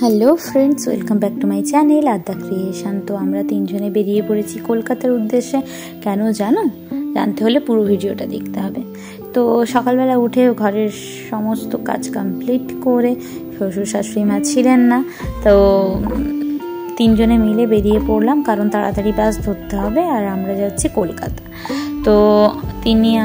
Hello friends, welcome back to my channel Adya creation. তো আমরা তিনজনে বেরিয়ে পড়েছি কলকাতার উদ্দেশ্যে। কেন জানো? জানতে হলে পুরো ভিডিওটা দেখতে হবে। তো সকালবেলা উঠে ঘরের সমস্ত কাজ কমপ্লিট করে, শ্বশুর শাশুড়ি মা ছিলেন না, তো তিনজনে মিলে বেরিয়ে পড়লাম, কারণ তাড়াতাড়ি বাস ধরতে হবে আর আমরা যাচ্ছি কলকাতা। তো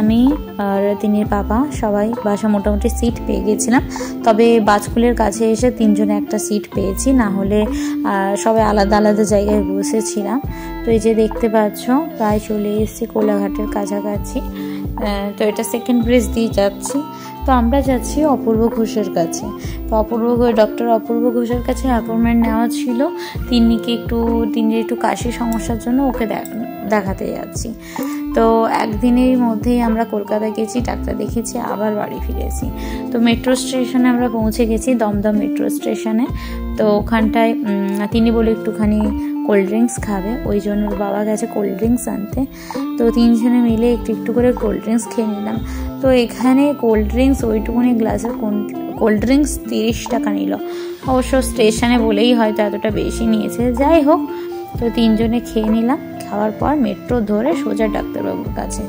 আমি আর তিনির বাবা সবাই বাসা মোটামুটি সিট পেয়ে গেছিলাম, তবে বাজকুলের কাছে এসে তিনজনে একটা সিট পেয়েছি, না হলে সবাই আলাদা আলাদা জায়গায় বসেছিলাম। তো এই যে দেখতে পাচ্ছ, প্রায় চলে এসেছি কোলাঘাটের কাছাকাছি। তো এটা সেকেন্ড ব্রিজ দিয়ে যাচ্ছি। তো আমরা যাচ্ছি অপূর্ব ঘোষের কাছে। তো ডক্টর অপূর্ব ঘোষের কাছে অ্যাপয়েন্টমেন্ট নেওয়া ছিল। তিনির একটু কাশির সমস্যার জন্য ওকে দেখাতে যাচ্ছি। তো একদিনের মধ্যেই আমরা কলকাতা গেছি, ডাক্তার দেখেছি, আবার বাড়ি ফিরেছি। তো মেট্রো স্টেশনে আমরা পৌঁছে গেছি, দমদম মেট্রো স্টেশনে। তো ওখানটায় তিনি বলে একটুখানি কোল্ড ড্রিঙ্কস খাবে, ওই জন্য ওর বাবা গেছে কোল্ড ড্রিঙ্কস আনতে। তো তিনজনে মিলে একটু করে কোল্ড ড্রিঙ্কস খেয়ে নিলাম। তো এখানে কোল্ড ড্রিঙ্কস ওইটুকুনি গ্লাসের কোল্ড ড্রিঙ্কস 30 টাকা নিল। অবশ্য স্টেশনে বলেই হয়তো এতটা বেশি নিয়েছে, যাই হোক। তো তিনজনে খেয়ে নিলাম। খাওয়ার পর মেট্রো ধরে সোজা ডাক্তারবাবুর কাছে।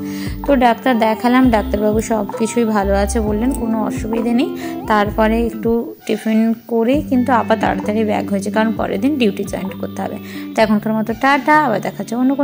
তো ডাক্তার দেখালাম, ডাক্তারবাবু সব কিছুই ভালো আছে বললেন, কোনো অসুবিধে নেই। তারপরে একটু টিফিন করে কিন্তু আবার তাড়াতাড়ি ব্যাক হয়েছে, কারণ পরের দিন ডিউটি জয়েন করতে হবে। তো এখনকার মতো টাটা, আবার দেখা যাচ্ছে অন্য কোনো